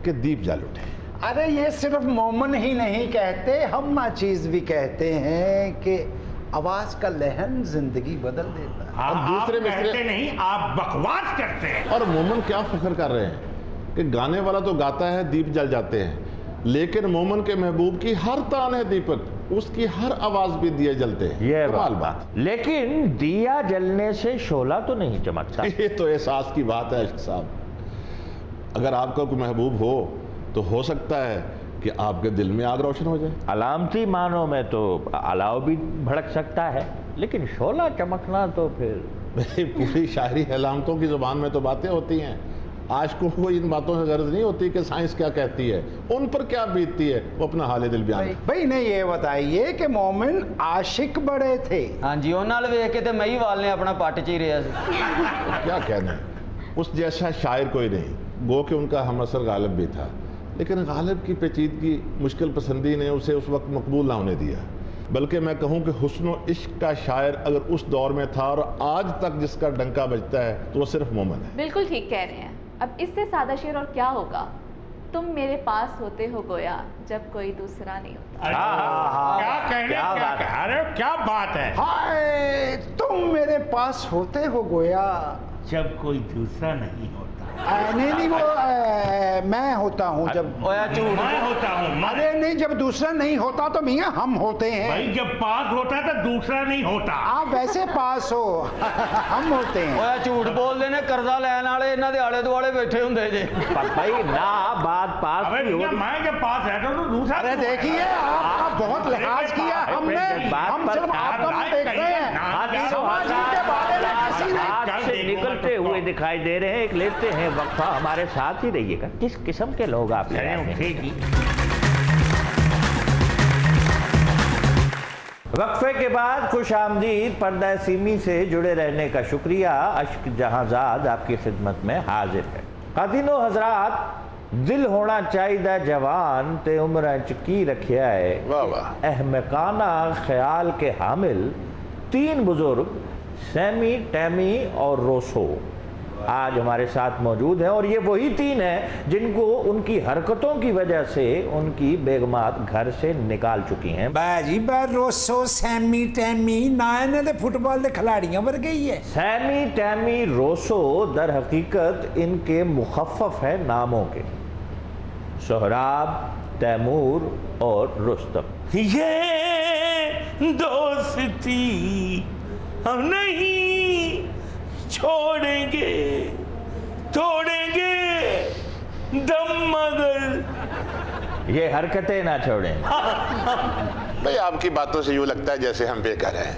कि दीप जल उठे। अरे ये सिर्फ मोमन ही नहीं कहते, हम नाचीज भी कहते हैं कि आवाज का लहन जिंदगी बदल देता है। अब दूसरे आप कहते मिसरे नहीं, आप बकवास करते हैं। और मोमन क्या फख्र कर रहे हैं कि गाने वाला तो गाता है दीप जल जाते हैं, लेकिन मोमन के महबूब की हर तान है दीपक, उसकी हर आवाज भी दिए जलते हैं। ये कमाल बात। लेकिन दिया जलने से शोला तो नहीं चमकता। ये तो एहसास की बात है अश्क साहब। अगर आपका कोई महबूब हो तो हो सकता है कि आपके दिल में आग रोशन हो जाए। अलामती मानों में तो अलाव भी भड़क सकता है, लेकिन शोला चमकना तो फिर पूरी शायरी अलामतों की जुबान में तो बातें होती हैं। आशिकों को इन बातों से गर्ज नहीं होती कि साइंस क्या कहती है, उन पर क्या बीतती है, वो अपना हाल दिल बयान। भाई इन्हें ये बताइए कि मोमिन आशिक बड़े थे। हाँ जी, उन्होंने नाल वेख के ते मई वाल ने अपना पट च ही रहा सी। क्या कहना है, उस जैसा शायर कोई नहीं। गो कि उनका हमअसर गालिब भी था, लेकिन गालिब की पेचीदगी, मुश्किल पसंदी ने उसे उस वक्त मकबूल ना होने दिया। बल्कि मैं कहूँ कि हुस्न व इश्क का शायर अगर उस दौर में था और आज तक जिसका डंका बजता है तो वो सिर्फ मोमन है। बिल्कुल ठीक कह रहे हैं। अब इससे सादा शेर और क्या होगा? तुम मेरे पास होते हो गोया जब कोई दूसरा नहीं होता। क्या कहने, क्या कह रहे हो? क्या बात है? हाय, तुम मेरे पास होते हो गोया। जब कोई दूसरा नहीं होता। नहीं वो मैं होता हूँ जब। ओया झूठ। मैं होता हूँ। अरे नहीं, जब दूसरा नहीं होता तो मियाँ हम होते हैं। भाई जब पास होता है तो दूसरा नहीं होता। आप वैसे पास हो हम होते हैं। ओया झूठ बोल देने, कर्जा लैन वाले इन्हां दे आले दुआले बैठे हुंदे जे। भाई ना बात पास अबे की हो। भैया, मैं जब पास रहता हूँ तो दूसरा। अरे देखिए, आपका बहुत लिहाज किया हमने। हम सिर्फ आपका मुंह देख रहे हैं। समाज के बारे में किसी ने हाथ से निकलते हुए दिखाई दे रहे हैं। एक लेते हैं वक्फा, हमारे साथ ही रहिएगा। किस किस्म के लोग आप हैं? वक्फे के बाद खुश आमदीद। पर्दा सीमी से जुड़े रहने का शुक्रिया। अश्क जहांजाद आपकी खिदमत में हाजिर है। खातिनो हजरात, दिल होना चाहिए जवान ते उम्र च की रखिया है। वाह वाह। अहमकाना ख्याल के हामिल तीन बुजुर्ग सैमी, टैमी और रोसो आज हमारे साथ मौजूद हैं। और ये वही तीन हैं जिनको उनकी हरकतों की वजह से उनकी बेगमात घर से निकाल चुकी हैं। बाजी बार रोसो सैमी टैमी ना इन्हें फुटबॉल के खिलाड़ियों पर गई है। सैमी, टैमी, रोसो दर हकीकत इनके मुखफ़फ़ हैं नामों के, सोहराब, तैमूर और रुस्तम। ये दोस्ती हम नहीं छोड़ेंगे, तोड़ेंगे दम मगर ये हरकतें ना छोड़ें। भाई आपकी बातों से यूँ लगता है जैसे हम बेघर हैं,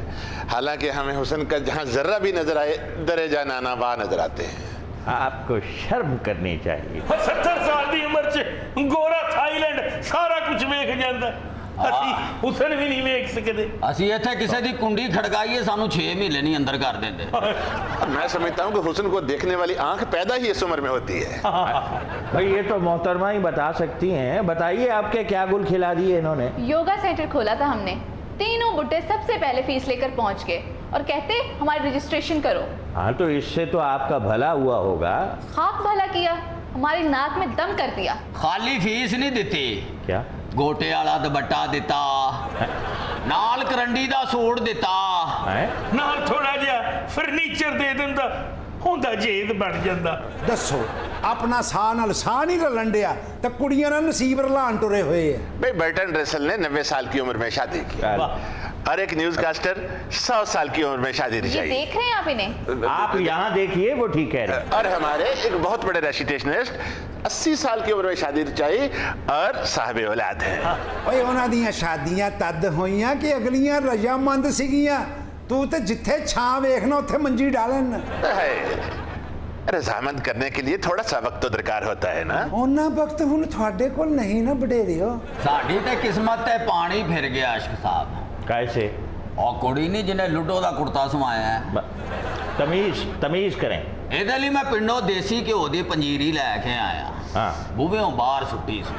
हालांकि हमें हुस्न का जहाँ जर्रा भी नजर आए दरेजा नाना वाह नजर आते हैं। आपको शर्म करनी चाहिए। 70 साल की उम्र से गोरा थाईलैंड सारा कुछ वेख जाता, ਅਸੀਂ ਹੁਸਨ ਵੀ ਨਹੀਂ ਵੇਖ ਸਕਦੇ। ਅਸੀਂ ਇੱਥੇ ਕਿਸੇ ਦੀ ਕੁੰਡੀ ਖੜਕਾਈਏ ਸਾਨੂੰ 6 ਮਹੀਨੇ ਨਹੀਂ ਅੰਦਰ ਕਰ ਦਿੰਦੇ। मैं समझता हूँ कि हुस्न को देखने वाली आंख पैदा ही इस उम्र में होती है। भाई ये तो मोहतरमा ही बता सकती हैं। बताइए आपके क्या गुल खिला दिए इन्होंने? योगा सेंटर खोला था हमने। तीनों बुड्ढे सबसे पहले फीस लेकर पहुंच गए और कहते हमारी रजिस्ट्रेशन करो। हाँ, तो इससे तो आपका भला हुआ होगा। खाक भला किया, हमारी नाक में दम कर दिया। ਖਾਲੀ ਫੀਸ ਨਹੀਂ ਦਿੱਤੀ, क्या? ਗੋਟੇ ਵਾਲਾ ਦੁਪੱਟਾ ਦਿੱਤਾ, ਨਾਲ ਕਰੰਡੀ ਦਾ ਸੂਟ ਦਿੱਤਾ ਨਾਲ ਥੋੜਾ ਜਿਹਾ ਫਰਨੀਚਰ ਦੇ ਦਿੰਦਾ ਹੁੰਦਾ ਜੇਦ ਬਣ ਜਾਂਦਾ। ਦੱਸੋ ਆਪਣਾ ਸਾਹ ਨਾਲ ਸਾਹ ਨਹੀਂ ਰਲਣ ਡਿਆ ਤਾਂ ਕੁੜੀਆਂ ਨਾਲ ਨਸੀਬ ਰਲਾਣ ਟੁਰੇ ਹੋਏ ਆ। भाई बर्टन रसल ने 90 साल की उम्र में शादी की और एक न्यूज कास्टर 100 साल की उम्र में शादी ये रचाई। देख रहे हैं आप इन्हें? आप यहाँ देखिए, वो ठीक कह रहे हैं। और हमारे एक बहुत बड़े रेसिटेशनिस्ट 80 साल की उम्र में शादी रचाई और साहब औलाद है। ਓਏ ਉਹਨਾਂ ਦੀਆਂ ਸ਼ਾਦੀਆਂ ਤਦ ਹੋਈਆਂ ਕਿ ਅਗਲੀਆਂ ਰਜਾਮੰਦ ਸੀਗੀਆਂ। ਤੂੰ ਤੇ ਜਿੱਥੇ ਛਾਂ ਵੇਖਣਾ ਉੱਥੇ ਮੰਜੀ ਡਾਲਣ। रजामंद करने के लिए थोड़ा सा वक्त तो दरकार होता है ना। ਉਹਨਾਂ ਵਕਤ ਹੁਣ ਤੁਹਾਡੇ ਕੋਲ ਨਹੀਂ ਨਾ ਵਡੇਰਿਓ। ਸਾਡੀ ਤੇ ਕਿਸਮਤ ਤੇ ਪਾਣੀ ਫਿਰ ਗਿਆ ਆਸ਼ਕ ਸਾਹਿਬ। कैसे? ਉਹ ਕੁੜੀ ਨਹੀਂ ਜਿਹਨੇ ਲੁੱਡੋ ਦਾ ਕੁੜਤਾ ਸਮਾਇਆ ਹੈ। तमीज करें। ਇਹਦੇ ਲਈ ਮੈਂ ਪਿੰਡੋਂ ਦੇਸੀ ਘਿਓ ਦੀ ਪੰਜੀਰੀ ਲੈ ਕੇ ਆਇਆ। हाँ। ਬੂਹੇੋਂ ਬਾਹਰ ਸੁੱਟੀ ਸੀ।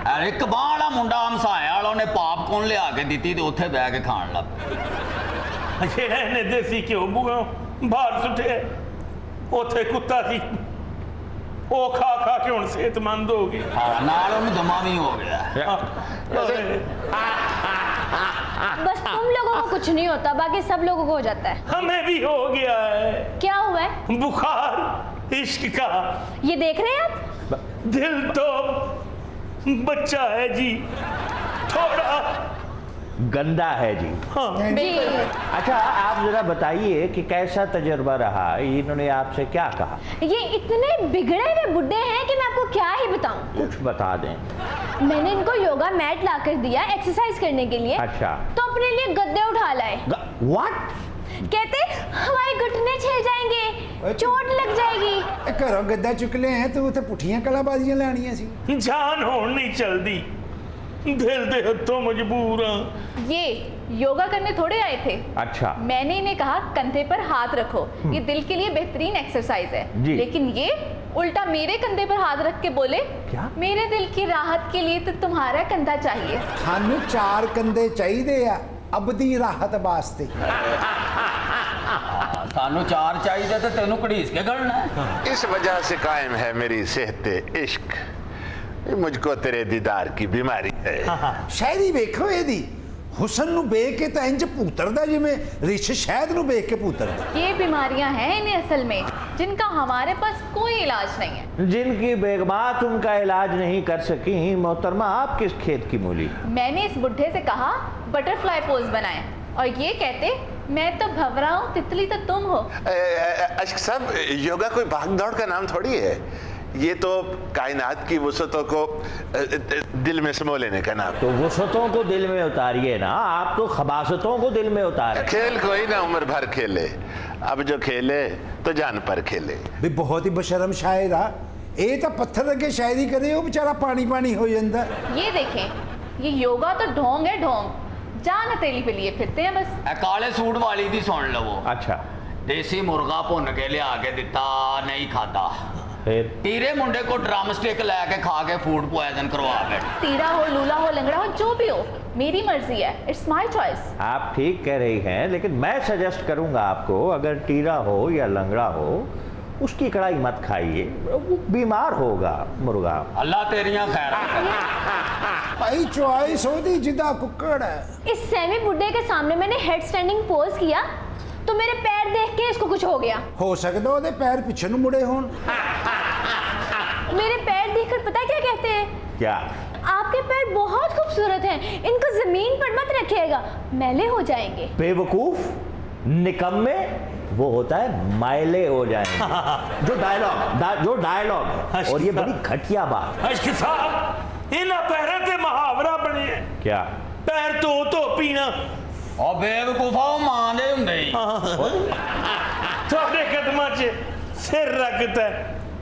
ਐ ਇੱਕ ਬਾਂਹ ਵਾਲਾ ਮੁੰਡਾ ਹਮਸਾਇਆ ਵਾਲਾ ਉਹਨੇ ਪਾਪਕੌਰਨ ਲਿਆ ਕੇ ਦਿੱਤੀ ਤੇ ਉੱਥੇ ਬਹਿ ਕੇ ਖਾਣ ਲੱਗ ਪਿਆ। ਜਿਹੜਾ ਇਹਨੇ ਦੇਸੀ ਘਿਓ ਬੂਹੋਂ ਬਾਹਰ ਸੁੱਟਿਆ ਉੱਥੇ ਕੁੱਤਾ ਸੀ, ਉਹ ਖਾ ਖਾ ਕੇ ਹੁਣ ਸਿਹਤਮੰਦ ਹੋ ਗਈ। ਹਾਂ ਨਾਲ ਉਹਨੂੰ ਦਮਾ ਵੀ ਹੋ ਗਿਆ। बस तुम लोगों को कुछ नहीं होता, बाकी सब लोगों को हो जाता है। हमें भी हो गया है क्या हुआ है? बुखार इश्क का। ये देख रहे हैं आप? दिल तो बच्चा है जी, थोड़ा गंदा है जी। हाँ। जी अच्छा, आप जरा बताइए कि कैसा तजर्बा रहा, इन्होंने आपसे क्या कहा? ये इतने बिगड़े हुए बुड्ढे हैं कि मैं आपको क्या ही बताऊं। कुछ बता दें। मैंने इनको योगा मैट ला कर दिया एक्सरसाइज करने के लिए। अच्छा। तो अपने लिए गद्दे उठा लाए। व्हाट? कहते हमारे घुटने छिल जाएंगे, चोट लग जाएगी। ਘਰੋਂ ਗੱਦਾ ਚੁੱਕ ਲਿਆ ਹੈ ਤੂੰ ਉੱਥੇ ਪੁੱਠੀਆਂ ਕਲਾਬਾਜ਼ੀਆਂ ਲੈਣੀਆਂ ਸੀ। जान होन नहीं चलती, दिल दे हथों मजबूर हाँ। ये योगा करने थोड़े आए थे। अच्छा। मैंने इन्हें कहा कंधे पर हाथ रखो, ये दिल के लिए बेहतरीन एक्सरसाइज है। जी। लेकिन ये उल्टा मेरे कंधे पर हाथ रख के बोले क्या? मेरे दिल की राहत के लिए तो तुम्हारा कंधा चाहिए। ਸਾਨੂੰ 4 ਕੰਦੇ ਚਾਹੀਦੇ ਆ ਅਬਦੀ ਰਾਹਤ ਵਾਸਤੇ। ਸਾਨੂੰ ਚਾਰ ਚਾਹੀਦੇ ਤੇ ਤੈਨੂੰ ਘੜੀਸ ਕੇ ਗੜਨਾ ਹੈ। इस वजह से कायम है मेरी सेहते इश्क, मुझको तेरे दीदार की बीमारी है। ਸ਼ਾਇਰੀ ਵੇਖੋ ਇਹਦੀ ਹੁਸਨ ਨੂੰ ਵੇਖ ਕੇ ਤਾਂ ਇੰਜ ਭੂਤਰਦਾ ਜਿਵੇਂ ਰਿਛ ਸ਼ਹਿਦ ਨੂੰ ਵੇਖ ਕੇ ਭੂਤਰਦਾ। ये बीमारियां हैं इन्हें असल में जिनका हमारे पास कोई इलाज नहीं है। जिनकी बेगमात उनका इलाज नहीं कर सकी, मोहतरमा आप किस खेत की मूली? मैंने इस बुढ़े से कहा बटरफ्लाई पोज बनाएं और ये कहते मैं तो भंवरा हूँ, तितली तो तुम हो। अश्क साहब, योगा कोई भाग दौड़ का नाम थोड़ी है, ये तो कायनात की वसतों को दिल में समो लेने का नाम। तो वसतों को दिल में उतारिए ना, आप तो खबासतों को दिल में उतारे। खेल कोई ना उम्र भर खेले, अब जो खेले तो जान पर खेले। ਵੀ ਬਹੁਤ ਹੀ ਬਸ਼ਰਮ ਸ਼ਾਇਰ ਆ ਇਹ ਤਾਂ ਪੱਥਰ ਅੱਗੇ ਸ਼ਾਇਰੀ ਕਰੇ ਉਹ ਵਿਚਾਰਾ ਪਾਣੀ ਪਾਣੀ ਹੋ ਜਾਂਦਾ। ये देखें, ये योगा तो ढोंग है ढोंग, जान हथेली पे लिए फिरते हैं बस। ਇਹ ਕਾਲੇ ਸੂਟ ਵਾਲੀ ਦੀ ਸੁਣ ਲਵੋ। अच्छा, ਦੇਸੀ ਮੁਰਗਾ ਭੁੰਨ ਕੇ ਲਿਆ ਕੇ ਦਿੱਤਾ, ਨਹੀਂ ਖਾਦਾ। फिर? ਤੀਰੇ ਮੁੰਡੇ ਕੋ ਡਰਮ ਸਟਿਕ ਲੈ ਕੇ ਖਾ ਕੇ ਫੂਡ ਪੋਇਜ਼ਨ ਕਰਵਾ बैठे। तीरा हो, लूला हो, लंगड़ा हो, जो भी हो, मेरी मर्जी है, इट्स माय चॉइस। आप ठीक कह रही हैं, लेकिन मैं सजेस्ट करूंगा आपको, अगर टीरा हो या लंगड़ा हो, उसकी कढ़ाई मत खाइए, वो बीमार होगा मुर्गा। ਅੱਲਾ ਤੇਰੀਆਂ ਖੈਰਾਂ। ਭਾਈ ਚੁਆਇਸ ਉਹਦੀ ਜਿੱਦਾਂ ਕੁੱਕੜ ਹੈ। इस सेमी बुड्ढे के सामने मैंने हेड स्टैंडिंग पोज किया तो मेरे पैर देख के इसको कुछ हो गया। ਹੋ ਸਕਦਾ ਉਹਦੇ ਪੈਰ ਪਿੱਛੇ ਨੂੰ ਮੁੜੇ ਹੋਣ। मेरे पैर देखकर पता है क्या कहते हैं? क्या? आपके पैर बहुत खूबसूरत हैं, इनको जमीन पर मत रखिएगा, मैले हो जाएंगे। बेवकूफ, निकम्मे, वो होता है मायले हो जाएंगे। जो डायलॉग और ये बड़ी घटिया बात। अश्क साहब, इन्हां पैरां ते मुहावरा बने हैं। क्या? पैर धो पीना। ਉਹ ਬੇਵਕੂਫਾ ਉਹ ਮਾਂ ਦੇ ਹੁੰਦੇ ਹੀ। ਤੁਹਾਡੇ ਕਦਮਾਂ 'ਚ ਸਿਰ ਰੱਖਦਾ,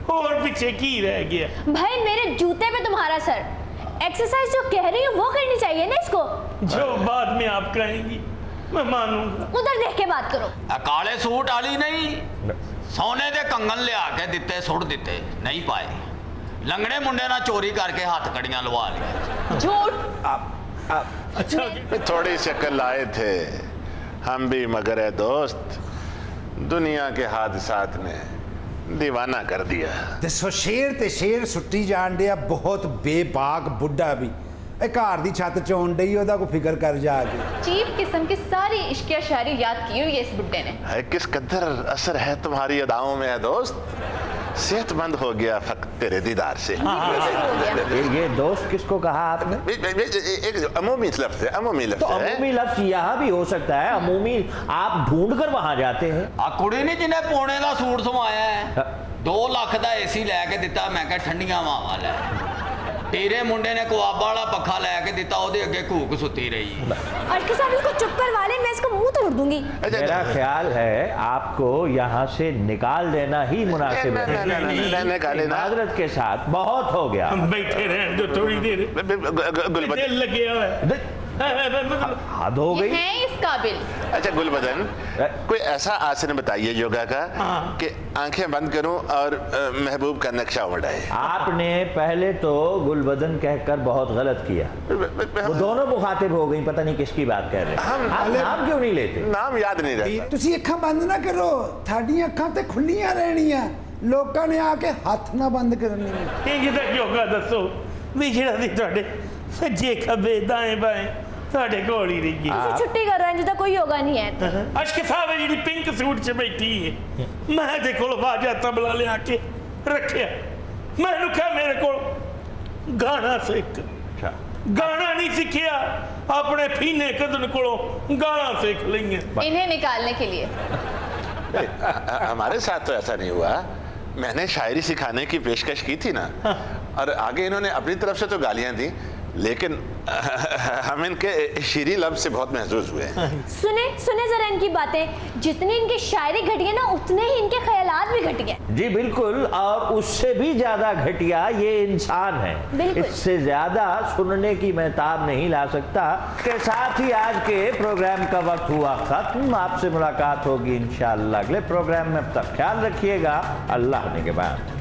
ਹੋਰ ਪਿੱਛੇ ਕੀ ਰਹਿ ਗਿਆ? भाई मेरे जूते पे तुम्हारा सर। एक्सरसाइज जो कह रही हूँ वो करनी चाहिए ना इसको। जो बाद में आप कहेंगी मैं मानूंगा। उधर देख के बात करो। ਇਹ ਕਾਲੇ ਸੂਟ ਵਾਲੀ ਨਹੀਂ, ਸੋਨੇ ਦੇ ਕੰਗਣ ਲਿਆ ਕੇ ਦਿੱਤੇ, ਸੁੱਟ ਦਿੱਤੇ, ਨਹੀਂ ਪਾਏ। ਲੰਗੜੇ ਮੁੰਡੇ ਨਾਲ ਚੋਰੀ ਕਰਕੇ ਹੱਥ ਕੜੀਆਂ ਲਵਾ ਲਈਆਂ। झूठ। अच्छा जी। थोड़ी शक्ल लाए थे हम भी, मगर है दोस्त, दुनिया के हादसात ने दीवाना कर दिया। ਦੱਸੋ ਸ਼ੇਰ ਤੇ ਸ਼ੇਰ ਸੁੱਟੀ ਜਾਣ ਡਿਆ ਬਹੁਤ ਬੇਬਾਕ ਬੁੱਢਾ ਵੀ ਇਹ ਘਰ ਦੀ ਛੱਤ ਚੋਣ ਡਈ ਉਹਦਾ ਕੋਈ ਫਿਕਰ ਕਰ ਜਾ के चीप किस्म की सारी इश्किया शायरी याद की हुई है इस बुड्ढे ने। है किस कदर असर है तुम्हारी अदाओं में है दोस्त, सेहतमंद हो गया फक्त तेरे दीदार से। हो गया। ये दोस्त किसको कहा आपने? एक अमूमी लफ्ज है, अमूमी लफ्ज तो है। अमूमी लफ्ज यहाँ भी हो सकता है, अमूमी आप ढूंढ कर वहां जाते हैं। ਆ ਕੁੜੀ ਨੇ ਜਿਹਨੇ ਪੌਣੇ ਦਾ ਸੂਟ ਸਵਾਇਆ ਹੈ 2 ਲੱਖ ਦਾ ਏਸੀ ਲੈ ਕੇ ਦਿੱਤਾ, ਮੈਂ ਕਿਹਾ ਠੰਡੀਆਂ ਹਵਾਵਾਂ ਲੈ। ਤੇਰੇ ਮੁੰਡੇ ਨੇ ਕੁਆਬਾ ਵਾਲਾ ਪੱਖਾ ਲੈ ਕੇ ਦਿੱਤਾ, ਉਹਦੇ ਅੱਗੇ ਘੂਕ ਸੁੱਤੀ ਰਹੀ। अर्की साहब इसको चुप करवा ले, मैं इसको मुंह तोड़ दूंगी। मेरा ख्याल है आपको यहाँ से निकाल देना ही मुनासिब है। निकाले ना। माजरत के साथ बहुत हो गया। बैठे रहने दो थोड़ी देर, गुलबदन, दिल लगे हुआ है। हद हो ये गई। हैं इस काबिल। अच्छा गुलबदन, कोई ऐसा आसन बताइए योगा का कि आंखें बंद करूं और महबूब का नक्शा उड़ाए। आपने पहले तो गुलबदन कहकर बहुत गलत किया, वो दोनों मुखातिब हो गई, पता नहीं किसकी बात कर रहे हैं। आप नाम क्यों नहीं लेते? नाम याद नहीं रहता। ਤੁਸੀਂ ਅੱਖਾਂ ਬੰਦ ਨਾ ਕਰੋ, ਤੁਹਾਡੀਆਂ ਅੱਖਾਂ ਤੇ ਖੁੱਲੀਆਂ ਰਹਿਣੀਆਂ, ਲੋਕਾਂ ਨੇ ਆ ਕੇ ਹੱਥ ਨਾ ਬੰਦ ਕਰਨੀ। ਇੰਜ ਦਾ ਯੋਗਾ ਦੱਸੋ ਵੀ ਜਿਹੜਾ ਦੀ ਤੁਹਾਡੇ ਸੱਜੇ ਖੱਬੇ ਦਾएं ਬਾएं ਤੁਹਾਡੇ ਕੋਲ ਹੀ ਰਹੀ ਹੈ। ਤੁਸੀਂ छुट्टी कर रहे हैं जिदा कोई योगा नहीं है। ਅਸ਼ਕ ਸਾਹਿਬ ਜਿਹੜੀ ਪਿੰਕ ਸੂਟ 'ਚ ਬੈਠੀ ਹੈ, ਮੈਂ ਇਹਦੇ ਕੋਲ ਬਾਜਾ ਤਬਲਾ ਲਿਆ ਕੇ ਰੱਖਿਆ, ਮੈਨੂੰ ਕਿਹਾ ਮੇਰੇ ਕੋਲ ਗਾਣਾ ਸਿੱਖ। ਗਾਣਾ ਨਹੀਂ ਸਿੱਖਿਆ, ਆਪਣੇ ਫੀਨੇ ਕਦਨ ਕੋਲੋਂ ਗਾਣਾ ਸਿੱਖ ਲਈਆਂ। इन्हें निकालने के लिए। हमारे साथ तो ऐसा नहीं हुआ। मैंने शायरी सिखाने की पेशकश की थी ना, और आगे इन्होंने अपनी तरफ से तो गालियां दी, लेकिन हम इनके शीरी लफ्ज से बहुत महसूस हुए हैं। सुने सुने जरा इनकी बातें, जितनी इनकी शायरी घटी है ना, उतने ही इनके ख्यालात भी घट गए। जी बिल्कुल, और उससे भी ज्यादा घटिया ये इंसान है। बिल्कुल। इससे ज्यादा सुनने की मैं ताब नहीं ला सकता। के साथ ही आज के प्रोग्राम का वक्त हुआ खत्म। आपसे मुलाकात होगी इंशाअल्लाह अगले प्रोग्राम में। अब तक ख्याल रखिएगा, अल्लाह ने के बाद।